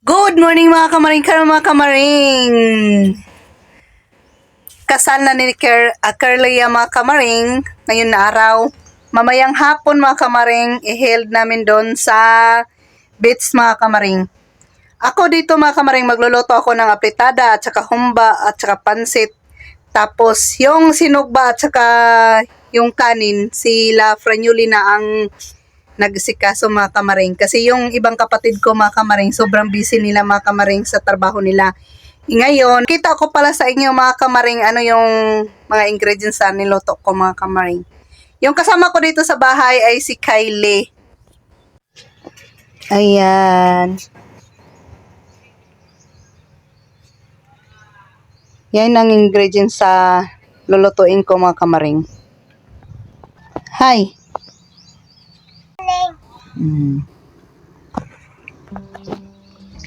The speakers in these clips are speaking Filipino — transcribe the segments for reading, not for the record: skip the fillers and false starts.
Good morning mga kamaring, mga kamaring. Kasal na ni Carlia mga kamaring ngayon na araw. Mamayang hapon mga kamaring, i-held namin doon sa beach mga kamaring. Ako dito mga kamaring, magluluto ako ng apritada at saka humba at saka pansit. Tapos yung sinugba at saka yung kanin, si La Franiolina ang nagsikaso mga kamaring. Kasi yung ibang kapatid ko mga kamaring, sobrang busy nila mga kamaring sa trabaho nila. Ngayon, kita ko pala sa inyo mga kamaring, ano yung mga ingredients na niluto ko mga kamaring. Yung kasama ko dito sa bahay ay si Kylie. Ayan. Yan ang ingredients sa lulutuin ko mga kamaring. Hi!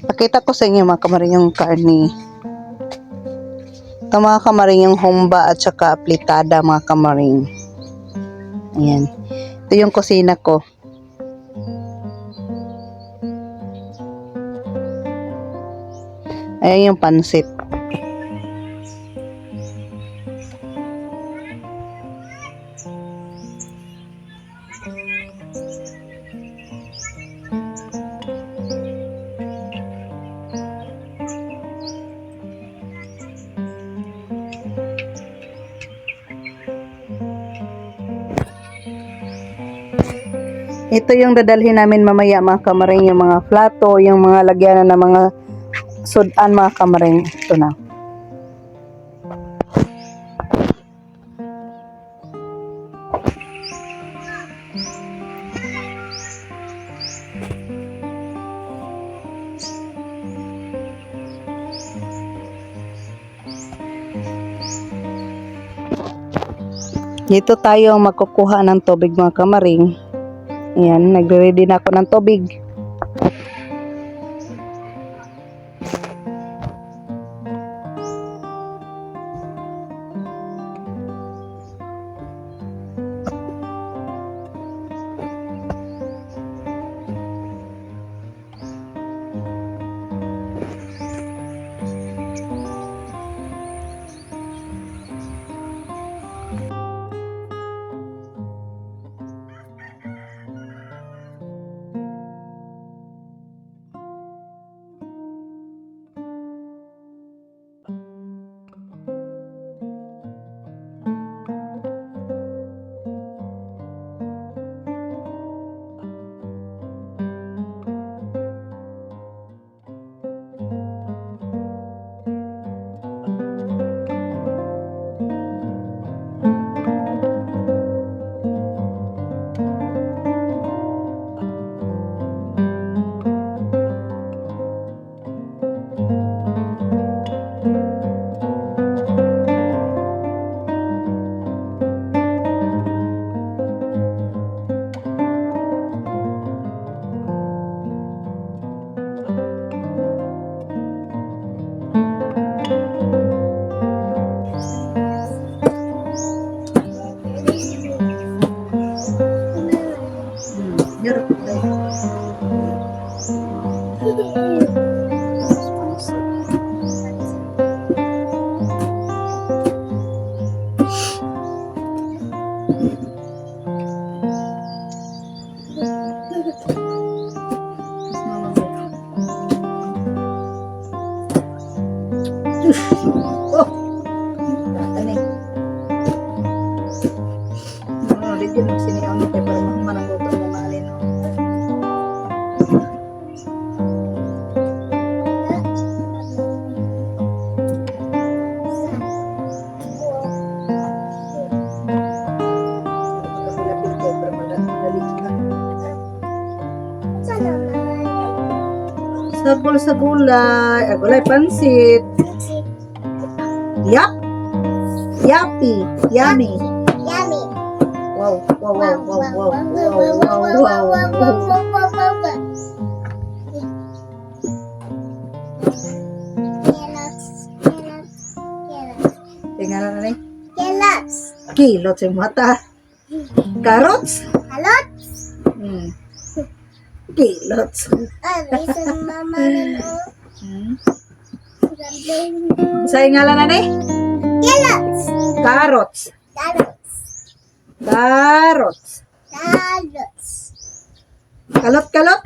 Pakita ko sa inyo mga kamaring yung karne. Ito mga kamaring yung humba at saka aplitada mga kamaring. Ayan. Ito yung kusina ko. Ayan yung pansit. Ito yung dadalhin namin mamaya mga kamaring, yung mga plato, yung mga lagyanan ng mga sudan mga kamaring. Ito na. Dito tayo magkukuha ng tubig mga kamaring. Ayan, nagre-ready na ako ng tubig. Oh, ano dito magsiniyaw nito para mahuman ang luto ng maalin. Sagol sa gulay, gulay pansit. Yup. Yuppie. Yummy. Yummy. Wow, wow, wow, wow, wow, wow, wow. Tingnan na ni. Carrots. Kilot sa mata. Carrots? Carrots. Kilots. Sa ngalan na ni? Carrots. Carrots. Kalot-kalot.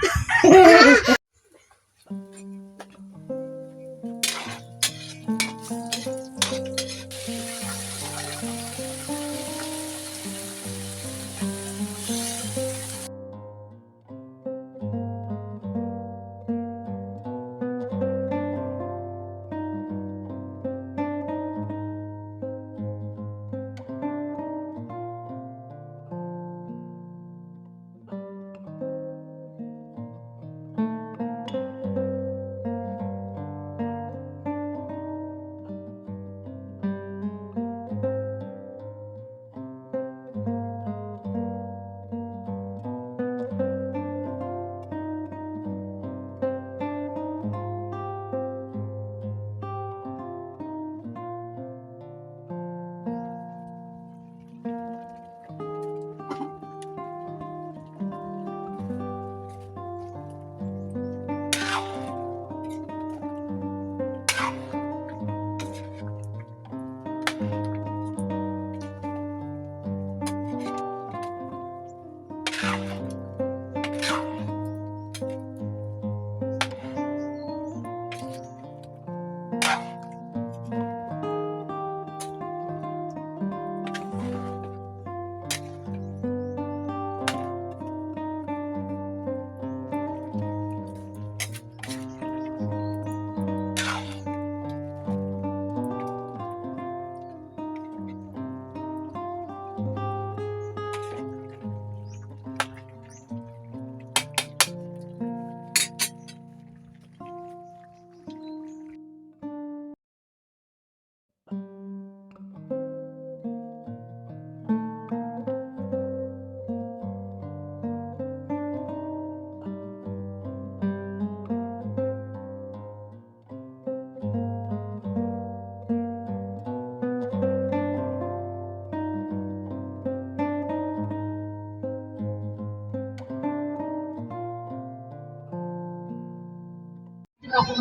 Ako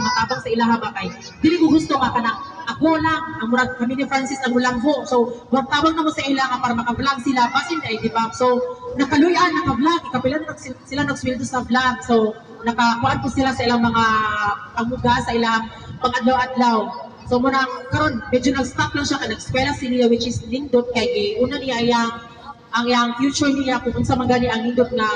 matabang sa ilaha ba kay dili ko gusto nga kanang ako lang ang murag kami ni Francis ang ulangho, so magtabang na mo sa ilaha para maka-vlog sila basin ay di ba, so nakaluyan naka-vlog ikapilan sila nagsweldo sa vlog, so nakakuan po sila sa ilang mga pamuga sa ilang pang-adlaw-adlaw. So muna karon medyo nag-stop lang siya ka nag-eskwela si Lia, which is nindot kay una niya ang yang future niya kung unsa man gani ang nindot na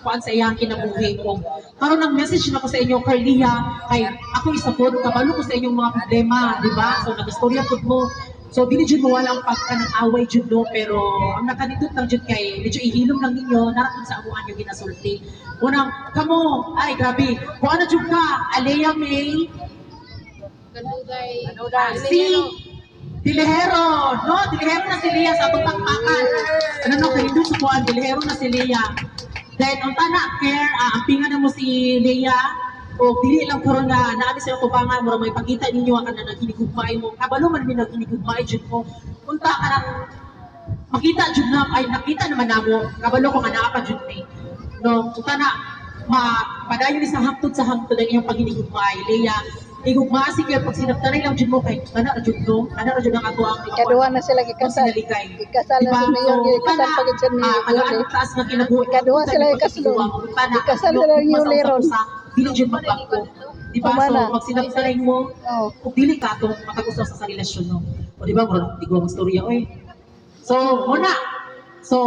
kuan sa iyang kinabuhi ko. Karon nang message na ko sa inyo, Carlia, kay ako isapod, kabalo ko sa inyong mga problema, di ba? So nag-istorya pud mo. So dili jud mo wala ang pagka-away jud no, pero ang nakanindot lang jud kay medyo ihilom lang ninyo naratod sa amuan yung ginasulti. Unang kamo, ay grabe. Kung ano jud ka, Alea May si Dilihero, no? Dilihero na si Lia sa atong takpakan. Ano no, kay sa kuan, Dilihero na si Lia. Then, ang tanak, care, ang pinga na mo si Leia, o dili lang karon nga, naami sa tubangan, mura may pagkita ninyo, ang na naghinigugmay mo. Kabalo man din naghinigugmay, dyan mo. Punta ka ng, makita dyan na, ay nakita naman na mo, kabalo ko nga naapa dyan ni. No, punta na, padayon ni sa hangtod ang iyong paghinigugmay, Leia. Igugma sige pag sinaptanay lang jud mo kay kana ra jud no, kana ra jud ang ato ang Ikaduha na sila ikasal. Ikasal na si Mayor, ikasal pagid sa Mayor. Taas nga kinabuhi. Ikaduha sila ikasal. Ikasal sila yung liron. Dili jud magbago. Di ba? So pag sinaptanay mo, kung dili ka to makagusto sa relasyon no. O di ba mo tigwa mo storya oy. So muna so,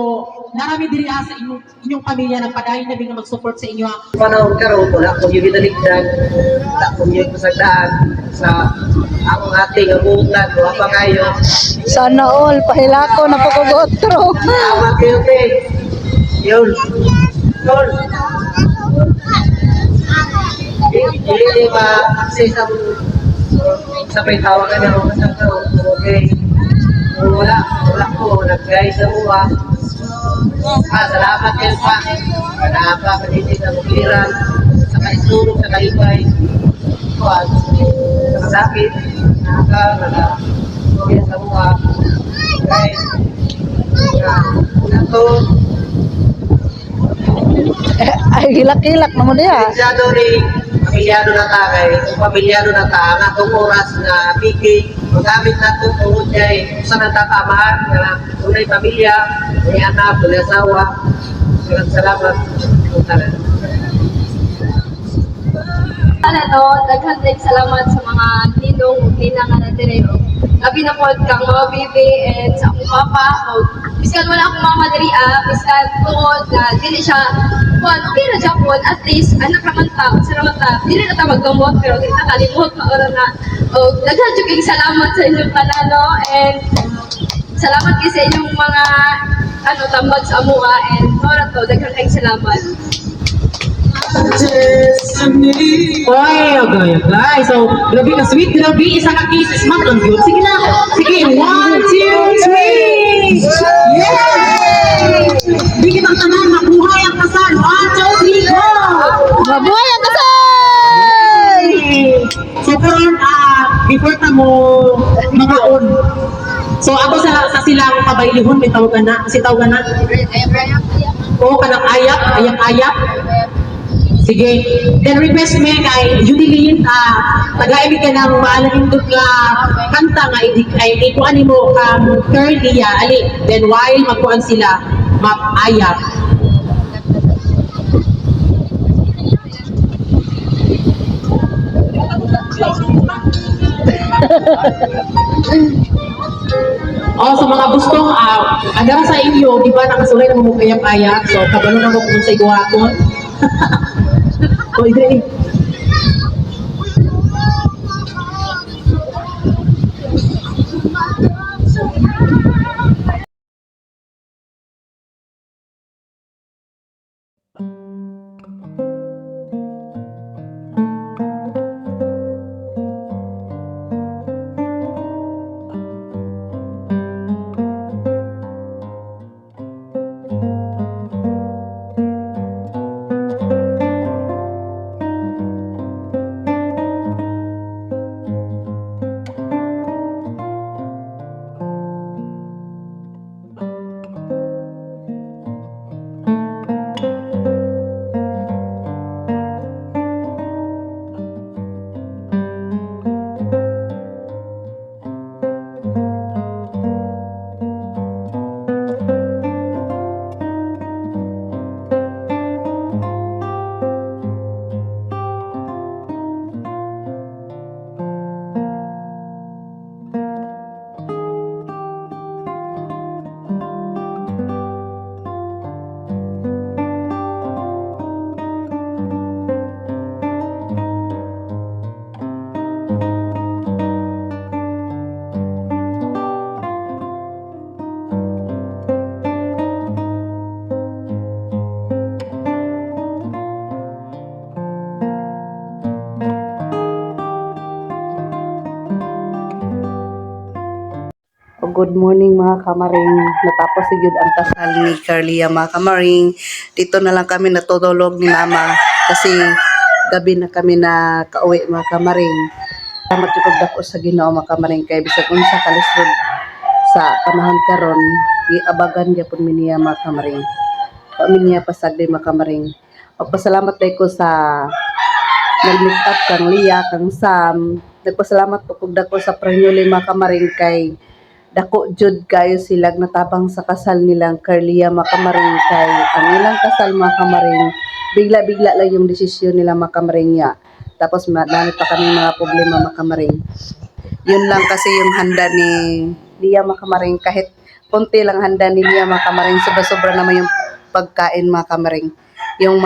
narami diri sa inyong pamilya ng padayon na nga mag-support sa inyo. Panahon karon wala ko yung ginaligdan, wala ko yung pasagdaan sa akong ating abutan, wala pa kayo. Sana all, pahilako na pagkagotro. Tama kayo, te. Yun. Tol. Hindi ma-access sa pagtawagan ng mga kasang okay. Wala ko, nag-guys sa buwa. Salamat kayo pa. Napapalitin ang uliran sa kaisurong sa kalibay. Sa kasakit, naka-okay sa buwa. Guys, una to, Ay, hilak-hilak naman diya. Pamilyado ni pamilyado na ta kay kung pamilyado na ta ang atong oras na piki magamit nato tungod kay usa na ta kamahan nga unay pamilya, may anak, may asawa. Salamat kung tanan. Ano, daghan tayong salamat sa mga ninong ug ninang nga natirayo. Labi na po kang mga bibi and sa akong papa o biskan wala akong mama diri biskan tuod na dili siya kuan okay na Japon at least anak raman ta sa raman ta dili na ta maggamot pero dili ta kalimot maura na o daghan jud kayong salamat sa inyong panano and salamat kay sa inyong mga ano tambag sa amuha and maura to daghan kayong salamat. Oy, agay. So, grabe ka sweet, grabe. Isa ka kisses, ma'am. Ang cute. Sige na. Sige, 1, 2, 3. Yay! Di kitang tanan, mabuhay ang kasal. 1, 2, 3, go! Mabuhay ang kasal! So, karon, before ta mo makaon. So, ako sa silang kabaylihon, may tawagan na. Kasi tawagan na. Oo, kanang ayak. Sige. Then request me kay Judilyn, taga-ibig ka ng maalahindot nga kanta nga ay ikuan mo Curlia, ali. Then while magkuan sila, map-ayak. Sa mga gustong, agara sa inyo, di ba nakasulay na mo kayak-ayak? So, kabalo na mo kung sa iguhapon. Oh, hindi. Good morning mga kamaring. Natapos si Jud ang kasal ni Carlia mga kamaring. Dito na lang kami natutulog ni mama kasi gabi na kami na kauwi mga kamaring. Salamat jud dako sa Ginoo mga kamaring kay bisag unsa kalisod sa panahon karon giabagan gyapon mi niya mga kamaring. Pamilya pasagdi mga kamaring. Pasalamat day ko sa nag-meet up kang Lia, kang Sam. Nagpasalamat po kog dako sa Pranyuli mga kamaring kay dako jud kayo silag natabang sa kasal nilang Carlia makamaring kay ang ilang kasal makamaring bigla-bigla lang yung desisyon nila makamaring niya. Tapos madami pa kami mga problema makamaring. Yun lang kasi yung handa ni Lia makamaring kahit konti lang handa ni Lia makamaring sobra-sobra naman yung pagkain makamaring. Yung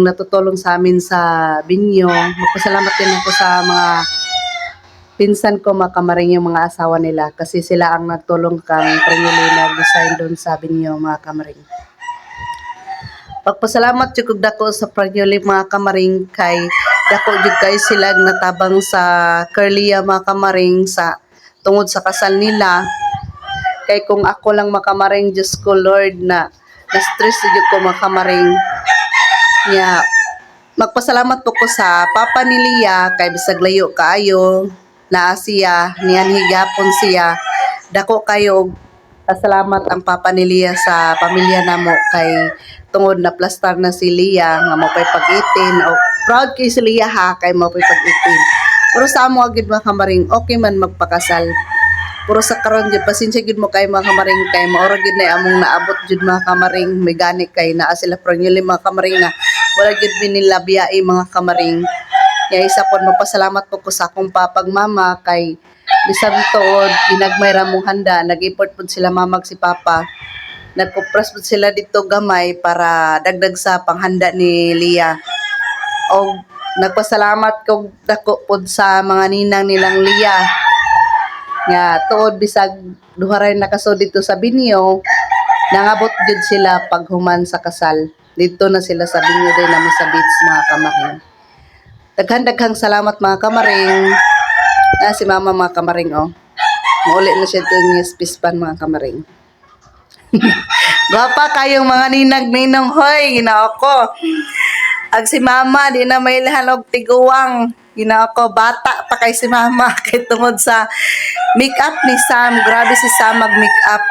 natutulong sa amin sa binyo. Magpasalamat din ako sa mga pinsan ko makamaring yung mga asawa nila kasi sila ang nagtulong kang Pranyuli design doon sa binyo mga kamaring. Pagpasalamat jud dako sa Pranyuli mga kamaring kay dako jud kay sila natabang sa Carlia mga kamaring sa tungod sa kasal nila. Kay kung ako lang makamaring Diyos ko Lord na stress jud ko makamaring niya. Magpasalamat po ko sa papa ni Lia kay bisag layo kaayo na siya, niyan higapon siya. Dako kayo, salamat ang papa ni Lia sa pamilya namo kay tungod na plastar na si Lia nga mo pay pag-itin o proud kay si Lia ha kay mo pay pag-itin. Pero sa amo agad mga kamaring okay man magpakasal. Puro sa karon gyud pasensya gyud mo kay mga kamaring kay maura gyud na among naabot gyud mga kamaring may gani kay naa sila pronyuli mga kamaring na wala gyud binilabiyai mga kamaring. Ya isa pod magpasalamat po ko sa akong papag mama kay bisan tuod ginagmay ra mong handa nag-effort pod sila mamag si papa. Nagkupras pod sila dito gamay para dagdag sa panghanda ni Lia. O nagpasalamat ko dako pod sa mga ninang nilang Lia nga tuod bisag duha ray nakaso dito sa Binyo nangabot jud sila paghuman sa kasal dito na sila sa Binyo din naman sa beach mga kamaring. Daghang salamat mga kamaring. Si mama mga kamaring mauli na siya ito yung spispan mga kamaring. Gwapa kayong mga ninag-ninong hoy ginao ko. Ag si mama di na may lahanog tiguwang ginao ko bata pa kay si mama kay tungod sa make-up ni Sam. Grabe si Sam mag-make-up.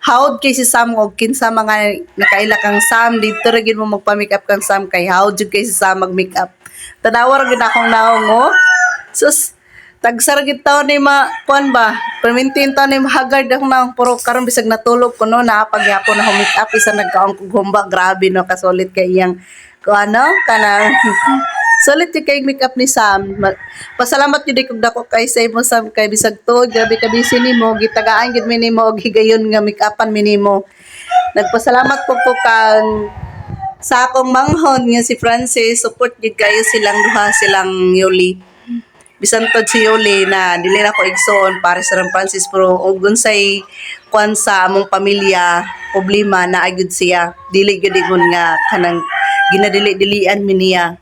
Howd kay si Sam og kinsa mga nakaila kang Sam dito ra gid mo magpa-make-up kang Sam kay howd jud kay si Sam mag-make-up. Tanawa ra gid akong naong sus tagsar gid taw ni kuan ba permintin taw ni hagard akong naong puro karon bisag natulog ko no na pagyapon na make-up isa nagkaon kog humba grabe no kasulit kay iyang kuano kanang solid yung kay make-up ni Sam. Pasalamat yun kung dako kay sa imo Sam kay bisag to grabe ka busy nimo gitagaan gid mi nimo og higayon nga make-upan mi nimo. Nagpasalamat po ko kang sa akong manghon nga si Francis support gid kayo silang duha silang Yuli. Bisan tod si Yuli na dili na ko igsoon para sa Francis pero ug unsay kwan sa among pamilya problema na agud siya dili gyud ingon nga kanang ginadili-dilian mi niya.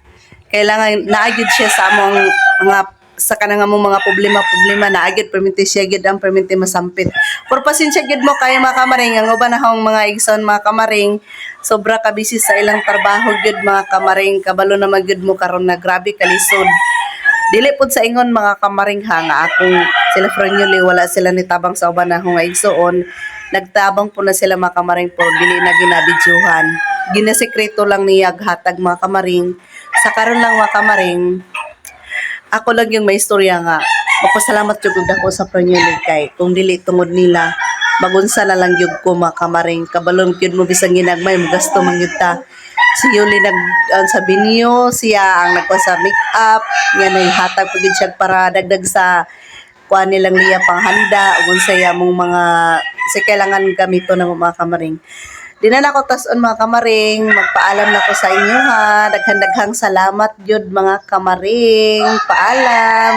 Kailangan naagid siya sa among mga sa kanang among mga problema na agid perminti siya gid ang perminti masampit. Por pasensya gid mo kay mga kamaring ang uban akong mga igsoon mga kamaring sobra ka busy sa ilang trabaho gid mga kamaring kabalo naman gid mo karon na grabe kalisod. Dili pod sa ingon mga kamaring ha nga akong sila Franyuli wala sila nitabang sa uban akong igsoon. Nagtabang po na sila mga kamaring pero dili na ginabidyohan. Ginasekreto lang niya hatag mga kamaring. Sa karon lang mga kamaring, ako lang yung may istorya nga. Magpasalamat yung ako sa Franyuli kay kung dili tungod nila, magunsa na lang yung ko mga kamaring. Kabalon yun mo bisang ginagmay, magasto man yun ta. Si Yuli sa Binyo, siya ang nagpa sa make-up, yan ay hatag po siya para dagdag sa kuha nilang Lia panghanda, ug unsay among mga sa kailangan gamito ng mga kamaring. Di na ako tason mga kamaring, magpaalam na ko sa inyo ha. Daghang salamat gyud mga kamaring. Paalam.